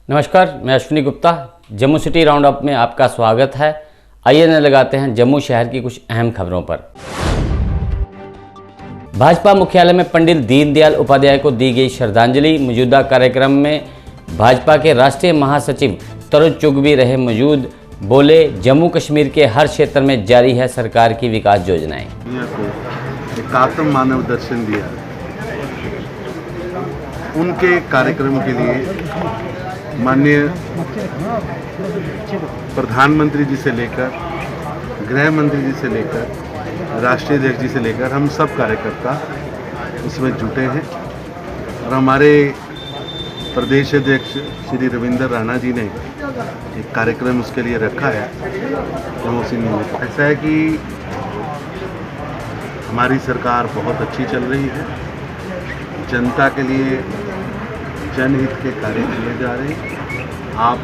नमस्कार, मैं Ashwini Gupta. Jammu city round up में आपका स्वागत है। आइए नजर लगाते हैं जम्मू शहर की कुछ अहम खबरों पर। भाजपा मुख्यालय में पंडित दीनदयाल उपाध्याय को दी गई श्रद्धांजलि। मौजूदा कार्यक्रम में भाजपा के राष्ट्रीय महासचिव तरुण चुग भी रहे मौजूद। बोले, जम्मू कश्मीर के हर क्षेत्र में जारी है सरकार की विकास योजनाएं। एक आत्म मानव दर्शन दिया। उनके कार्यक्रम के लिए माननीय प्रधानमंत्री जी से लेकर गृह मंत्री जी से लेकर राष्ट्रीय अध्यक्ष जी से लेकर हम सब कार्यकर्ता उसमें जुटे हैं और हमारे प्रदेश अध्यक्ष श्री रविंदर राणा जी ने एक कार्यक्रम उसके लिए रखा है। तो उसी में ऐसा है कि हमारी सरकार बहुत अच्छी चल रही है, जनता के लिए जनहित के कार्य किए जा रहे हैं। आप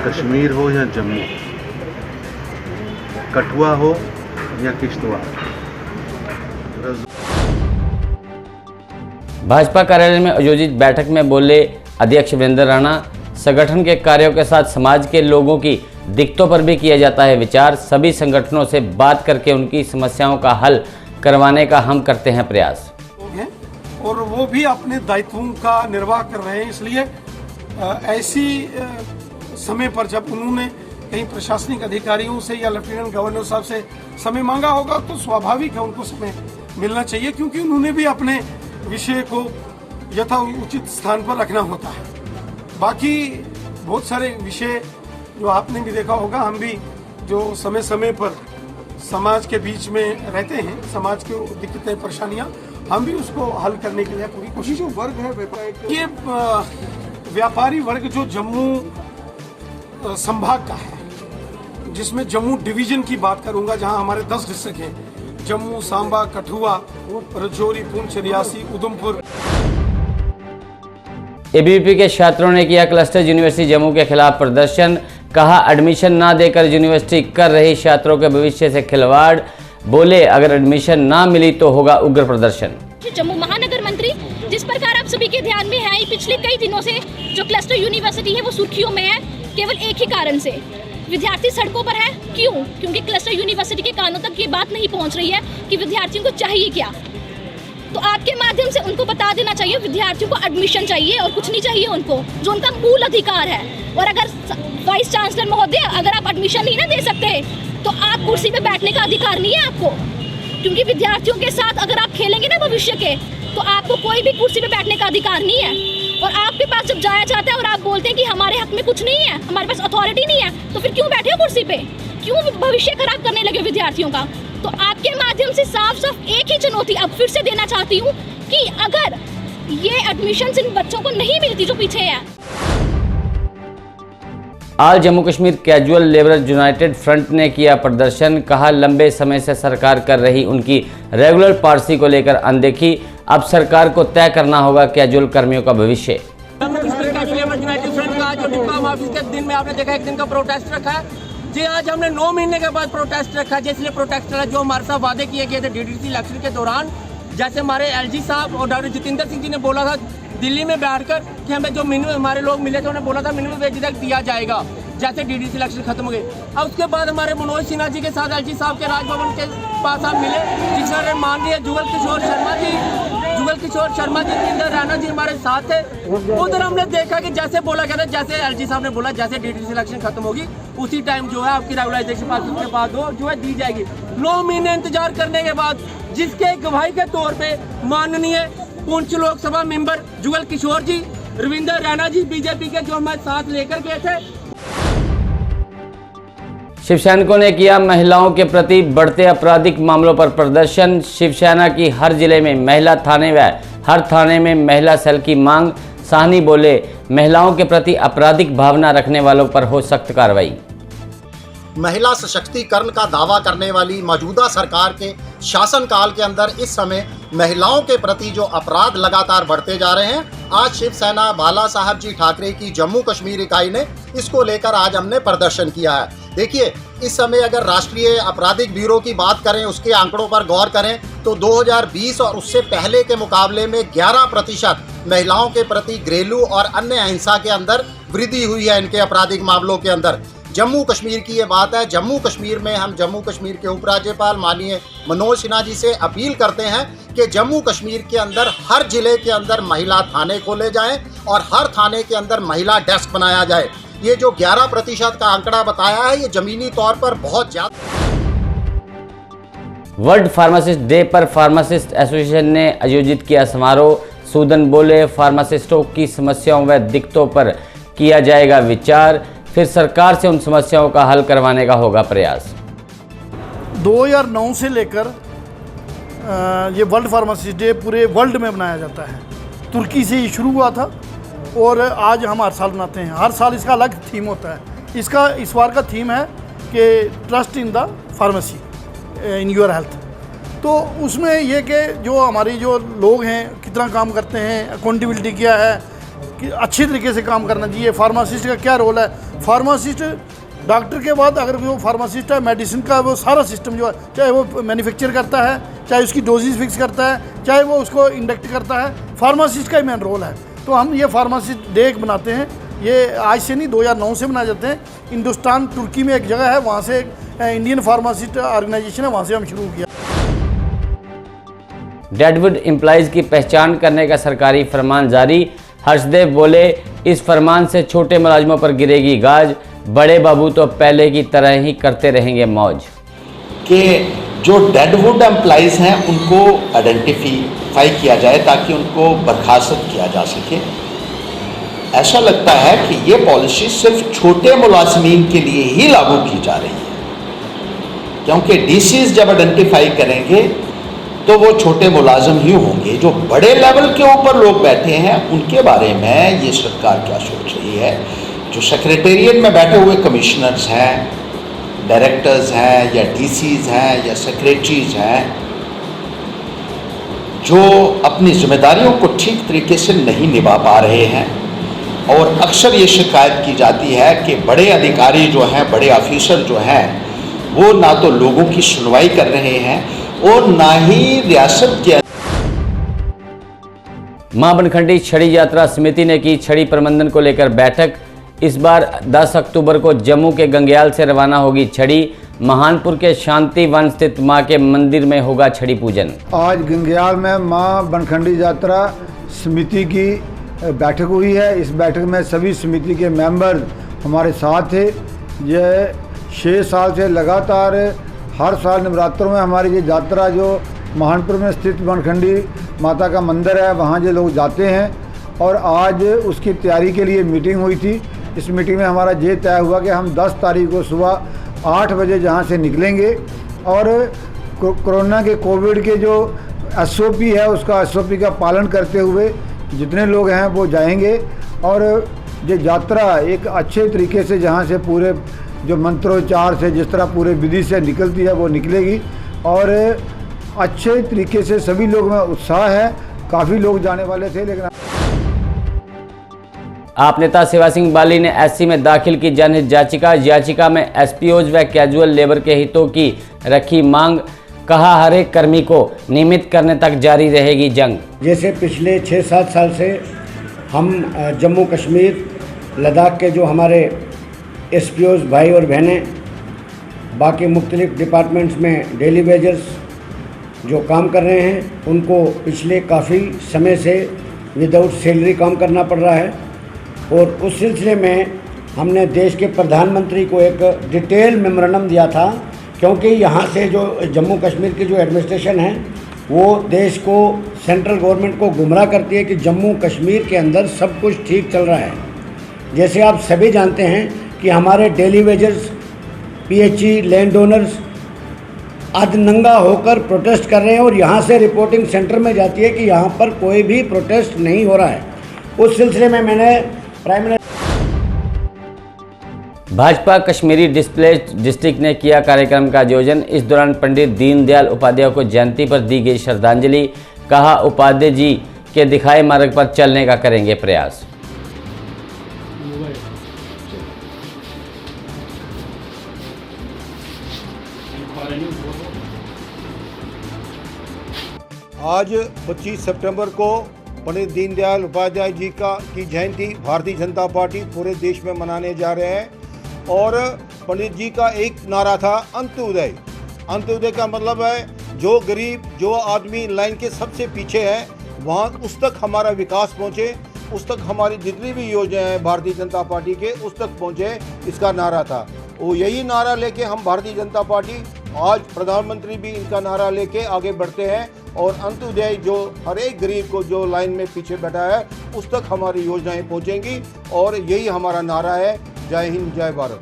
कश्मीर हो या जम्मू, कठुआ हो या किश्तवाड़। भाजपा कार्यालय में आयोजित बैठक में बोले अध्यक्ष वीरेंद्र राणा, संगठन के कार्यों के साथ समाज के लोगों की दिक्कतों पर भी किया जाता है विचार। सभी संगठनों से बात करके उनकी समस्याओं का हल करवाने का हम करते हैं प्रयास। और वो भी अपने दायित्वों का निर्वाह कर रहे हैं। इसलिए ऐसी समय पर जब उन्होंने कहीं प्रशासनिक अधिकारियों से या लेफ्टिनेंट गवर्नर साहब से समय मांगा होगा तो स्वाभाविक है उनको समय मिलना चाहिए, क्योंकि उन्होंने भी अपने विषय को यथा उचित स्थान पर रखना होता है। बाकी बहुत सारे विषय जो आपने भी देखा होगा, हम भी जो समय समय पर समाज के बीच में रहते हैं, समाज की दिक्कतें परेशानियां, हम भी उसको हल करने के लिए पूरी कोशिश। जो वर्ग है ये व्यापारी वर्ग जो जम्मू संभाग का है, जिसमें जम्मू डिवीजन की बात करूंगा, जहां हमारे 10 डिस्ट्रिक्ट हैं, जम्मू, सांबा, कठुआ, राजौरी, पुंछ, रियासी, उधमपुर। एबीवीपी के छात्रों ने किया क्लस्टर यूनिवर्सिटी जम्मू के खिलाफ प्रदर्शन। कहा, एडमिशन ना देकर यूनिवर्सिटी कर रही छात्रों के भविष्य से खिलवाड़। बोले, अगर एडमिशन ना मिली तो होगा उग्र प्रदर्शन। जम्मू महानगर मंत्री, जिस प्रकार आप सभी के ध्यान में है, पिछले कई दिनों से जो क्लस्टर यूनिवर्सिटी है वो सुर्खियों में है, केवल एक ही कारण से। विद्यार्थी सड़कों पर है। क्यों? क्योंकि क्लस्टर यूनिवर्सिटी के कानों तक ये बात नहीं पहुंच रही है कि विद्यार्थियों को चाहिए क्या। तो आपके माध्यम से उनको बता देना चाहिए, विद्यार्थियों को एडमिशन चाहिए और कुछ नहीं चाहिए उनको, जो उनका मूल अधिकार है। और अगर वाइस चांसलर महोदय, अगर आप एडमिशन नहीं ना दे सकते तो आप कुर्सी पे बैठने का अधिकार नहीं है आपको, क्योंकि विद्यार्थियों के साथ अगर आप खेलेंगे ना भविष्य के, तो आपको कोई भी कुर्सी पे बैठने का अधिकार नहीं है। और आपके पास जब जाया जाता है और आप बोलते हैं कि हमारे हक में कुछ नहीं है, हमारे पास अथॉरिटी नहीं है, तो फिर क्यों बैठे हो कुर्सी पे? क्यों भविष्य खराब करने लगे विद्यार्थियों का? तो आपके माध्यम से साफ साफ एक ही चुनौती अब फिर से देना चाहती हूँ कि अगर ये एडमिशन इन बच्चों को नहीं मिलती जो पीछे है। All Jammu Kashmir casual labourers United front ने किया प्रदर्शन। कहा, लंबे समय से सरकार कर रही उनकी रेगुलर पॉलिसी को लेकर अनदेखी। अब सरकार को तय करना होगा कैजुअल कर्मियों का भविष्य। Jammu Kashmir casual labourers United front का जो डिप्लोमा ऑफिस के दिन में आपने देखा 1 दिन का प्रोटेस्ट रखा है जी। आज हमने 9 महीने के बाद प्रोटेस्ट रखा है। इसलिए प्रोटेस्ट रहा जो हमारे साथ वादे किए गए थे डीडीसी इलेक्शन के दौरान, जैसे हमारे एलजी साहब और डॉक्टर जितेंद्र सिंह जी ने बोला था दिल्ली में बैठकर कि हमें जो मिनिमम हमारे लोग मिले थे उन्होंने बोला था मिनिमम वेज तक दिया जाएगा, जैसे डीडीसी इलेक्शन खत्म हो गए। अब उसके बाद हमारे मनोज सिन्हा जी के साथ एलजी साहब के राजभवन के पास हम मिले, जिसमें माननीय जुगल किशोर शर्मा जी, रविंदर राणा जी हमारे साथ थे। उधर हमने देखा कि जैसे बोला गया था, जैसे एलजी साहब ने बोला, जैसे डीडीसी इलेक्शन खत्म होगी उसी टाइम जो है आपकी रेगुलराइजेशन पास के बाद जो है दी जाएगी। 9 महीने इंतजार करने के बाद, जिसके गवाही के तौर पे माननीय पुंछ लोकसभा मेंबर जुगल किशोर जी, रविंदर राणा जी बीजेपी के जो हमारे साथ लेकर गए थे। शिव सैनिकों ने किया महिलाओं के प्रति बढ़ते आपराधिक मामलों पर प्रदर्शन। शिवसेना की हर जिले में महिला थाने व हर थाने में महिला सेल की मांग। साहनी बोले, महिलाओं के प्रति आपराधिक भावना रखने वालों पर हो सख्त कार्रवाई। महिला सशक्तिकरण का दावा करने वाली मौजूदा सरकार के शासनकाल के अंदर इस समय महिलाओं के प्रति जो अपराध लगातार बढ़ते जा रहे हैं, आज शिवसेना बाला साहब जी ठाकरे की जम्मू कश्मीर इकाई ने इसको लेकर आज हमने प्रदर्शन किया है। देखिए, इस समय अगर राष्ट्रीय आपराधिक ब्यूरो की बात करें, उसके आंकड़ों पर गौर करें तो 2020 और उससे पहले के मुकाबले में 11% महिलाओं के प्रति घरेलू और अन्य हिंसा के अंदर वृद्धि हुई है इनके आपराधिक मामलों के अंदर। जम्मू कश्मीर की ये बात है। जम्मू कश्मीर में हम जम्मू कश्मीर के उपराज्यपाल माननीय मनोज सिन्हा जी से अपील करते हैं कि जम्मू कश्मीर के अंदर हर जिले के अंदर महिला थाने खोले जाएं और हर थाने के अंदर महिला डेस्क बनाया जाए। ये जो 11% का आंकड़ा बताया है, ये जमीनी तौर पर बहुत ज्यादा। वर्ल्ड फार्मासिस्ट डे पर फार्मासिस्ट एसोसिएशन ने आयोजित किया समारोह। सूदन बोले, फार्मासिस्टों की समस्याओं व दिक्कतों पर किया जाएगा विचार, फिर सरकार से उन समस्याओं का हल करवाने का होगा प्रयास। 2009 से लेकर ये वर्ल्ड फार्मासिस्ट डे पूरे वर्ल्ड में मनाया जाता है। तुर्की से ये शुरू हुआ था और आज हम हर साल मनाते हैं। हर साल इसका अलग थीम होता है। इसका इस बार का थीम है कि trust in the pharmacy in your health. तो उसमें ये कि जो हमारी जो लोग हैं कितना काम करते हैं, अकाउंटेबिलिटी क्या है, कि अच्छे तरीके से काम करना चाहिए, फार्मासिस्ट का क्या रोल है। फार्मासिस्ट डॉक्टर के बाद अगर वो फार्मासिस्ट है, मेडिसिन का वो सारा सिस्टम जो है, चाहे वो मैन्युफैक्चर करता है, चाहे उसकी डोजेस फिक्स करता है, चाहे वो उसको इंडक्ट करता है, फार्मासिस्ट का ही मेन रोल है। तो हम ये फार्मासिस्ट डे बनाते हैं। ये आज से नहीं, 2009 से मनाए जाते हैं। हिंदुस्तान तुर्की में एक जगह है, वहाँ से इंडियन फार्मासिस्ट ऑर्गेनाइजेशन है, वहाँ से हम शुरू किया। डेडवुड एम्प्लॉइज की पहचान करने का सरकारी फरमान जारी। हर्षदेव बोले, इस फरमान से छोटे मुलाजिमों पर गिरेगी गाज, बड़े बाबू तो पहले की तरह ही करते रहेंगे मौज। कि जो डेडवुड एम्प्लॉइज हैं उनको आइडेंटिफाई किया जाए ताकि उनको बर्खास्त किया जा सके। ऐसा लगता है कि ये पॉलिसी सिर्फ छोटे मुलाजमीन के लिए ही लागू की जा रही है, क्योंकि डीसीज जब आइडेंटिफाई करेंगे तो वो छोटे मुलाजिम ही होंगे। जो बड़े लेवल के ऊपर लोग बैठे हैं उनके बारे में ये सरकार क्या सोच रही है। जो सेक्रेटेरिएट में बैठे हुए कमिश्नर्स हैं, डायरेक्टर्स हैं या डीसीज हैं या सेक्रेटरीज हैं, जो अपनी जिम्मेदारियों को ठीक तरीके से नहीं निभा पा रहे हैं, और अक्सर ये शिकायत की जाती है कि बड़े अधिकारी जो हैं, बड़े ऑफिसर जो हैं, वो ना तो लोगों की सुनवाई कर रहे हैं और ना ही रियासत के। मां बनखंडी छड़ी यात्रा समिति ने की छड़ी प्रबंधन को लेकर बैठक। इस बार 10 अक्टूबर को जम्मू के गंग्याल से रवाना होगी छड़ी। महानपुर के शांति वन स्थित मां के मंदिर में होगा छड़ी पूजन। आज गंग्याल में मां बनखंडी यात्रा समिति की बैठक हुई है। इस बैठक में सभी समिति के मेंबर हमारे साथ थे। यह 6 साल से लगातार हर साल नवरात्रों में हमारी ये यात्रा जो महानपुर में स्थित बनखंडी माता का मंदिर है, वहाँ जो लोग जाते हैं, और आज उसकी तैयारी के लिए मीटिंग हुई थी। इस मीटिंग में हमारा ये तय हुआ कि हम 10 तारीख को सुबह 8 बजे जहाँ से निकलेंगे और कोरोना के कोविड के जो SOP है उसका SOP का पालन करते हुए जितने लोग हैं वो जाएंगे, और ये यात्रा एक अच्छे तरीके से जहाँ से पूरे जो मंत्रोच्चार से जिस तरह पूरे विधि से निकलती है वो निकलेगी, और अच्छे तरीके से सभी लोग में उत्साह है। काफ़ी लोग जाने वाले थे, लेकिन आप नेता सेवा सिंह बाली ने SC में दाखिल की जनहित याचिका में SPOs व कैजुअल लेबर के हितों की रखी मांग। कहा, हर एक कर्मी को नियमित करने तक जारी रहेगी जंग। जैसे पिछले 6-7 साल से हम जम्मू कश्मीर लद्दाख के जो हमारे SPOs भाई और बहनें बाकी मुख्तलिफ डिपार्टमेंट्स में डेली वेजर्स जो काम कर रहे हैं, उनको पिछले काफ़ी समय से विदाउट सैलरी काम करना पड़ रहा है। और उस सिलसिले में हमने देश के प्रधानमंत्री को एक डिटेल मेमोरेंडम दिया था, क्योंकि यहाँ से जो जम्मू कश्मीर की जो एडमिनिस्ट्रेशन है वो देश को, सेंट्रल गवर्नमेंट को गुमराह करती है कि जम्मू कश्मीर के अंदर सब कुछ ठीक चल रहा है। जैसे आप सभी जानते हैं कि हमारे daily wagers, PHE, land owners अधनंगा होकर प्रोटेस्ट कर रहे हैं, और यहाँ से रिपोर्टिंग सेंटर में जाती है कि यहाँ पर कोई भी प्रोटेस्ट नहीं हो रहा है। उस सिलसिले में मैंने prime minister Bhajpa Kashmiri displaced district ने किया कार्यक्रम का आयोजन। इस दौरान पंडित दीनदयाल उपाध्याय को जयंती पर दी गई श्रद्धांजलि। कहा, उपाध्याय जी के दिखाए मार्ग पर चलने का करेंगे प्रयास। आज 25 सितंबर को पंडित दीनदयाल उपाध्याय जी की जयंती भारतीय जनता पार्टी पूरे देश में मनाने जा रहे हैं। और पंडित जी का एक नारा था अंत्योदय। अंत्योदय का मतलब है जो गरीब, जो आदमी लाइन के सबसे पीछे है, वहाँ उस तक हमारा विकास पहुँचे, उस तक हमारी जितनी भी योजनाएं हैं भारतीय जनता पार्टी के उस तक पहुँचे, इसका नारा था। वो यही नारा लेके हम भारतीय जनता पार्टी, आज प्रधानमंत्री भी इनका नारा लेके आगे बढ़ते हैं और अंत्योदय जो हर एक गरीब को जो लाइन में पीछे बैठा है उस तक हमारी योजनाएं पहुंचेंगी और यही हमारा नारा है। जय हिंद, जय भारत।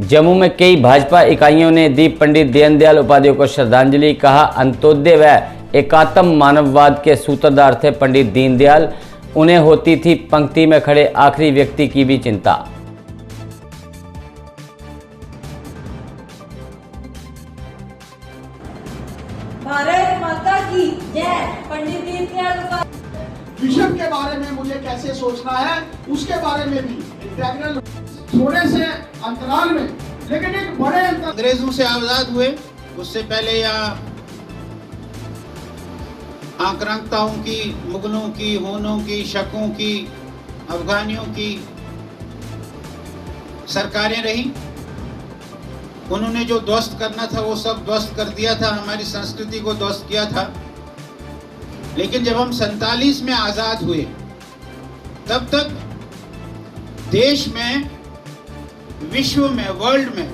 जम्मू में कई भाजपा इकाइयों ने दी पंडित दीनदयाल उपाध्याय को श्रद्धांजलि। कहा, अंत्योदय व एकात्म मानववाद के सूत्रधार थे पंडित दीनदयाल। उन्हें होती थी पंक्ति में खड़े आखिरी व्यक्ति की भी चिंता। भारत माता की जय। पंडित दीनदयाल उपाध्याय विजन के बारे में मुझे कैसे सोचना है उसके बारे में भी इंटीग्रल, थोड़े से अंतराल में, लेकिन एक बड़े अंग्रेजों से आजाद हुए उससे पहले यहाँ आक्रांताओं की, मुगलों की, होनों की, शकों की, अफगानियों की सरकारें रही। उन्होंने जो ध्वस्त करना था वो सब ध्वस्त कर दिया था, हमारी संस्कृति को ध्वस्त किया था। लेकिन जब हम 47 में आजाद हुए तब तक देश में, विश्व में, वर्ल्ड में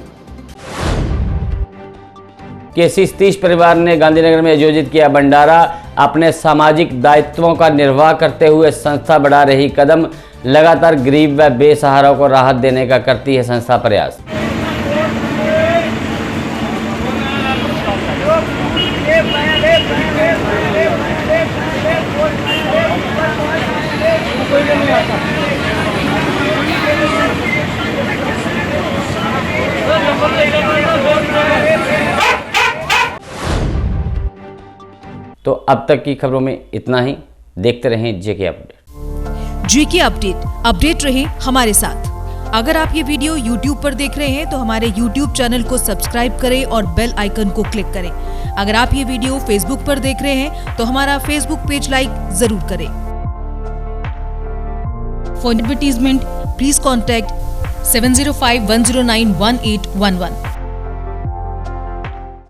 केसी सतीश परिवार ने गांधीनगर में आयोजित किया भंडारा। अपने सामाजिक दायित्वों का निर्वाह करते हुए संस्था बढ़ा रही कदम। लगातार गरीब व बेसहाराओं को राहत देने का करती है संस्था प्रयास। तो अब तक की खबरों में इतना ही। देखते रहें जेके अपडेट। जेके अपडेट रहे हमारे साथ। अगर आप ये वीडियो YouTube पर देख रहे हैं तो हमारे YouTube चैनल को सब्सक्राइब करें और बेल आइकन को क्लिक करें। अगर आप ये वीडियो Facebook पर देख रहे हैं तो हमारा Facebook पेज लाइक जरूर करें। For advertisement please contact 7051091811।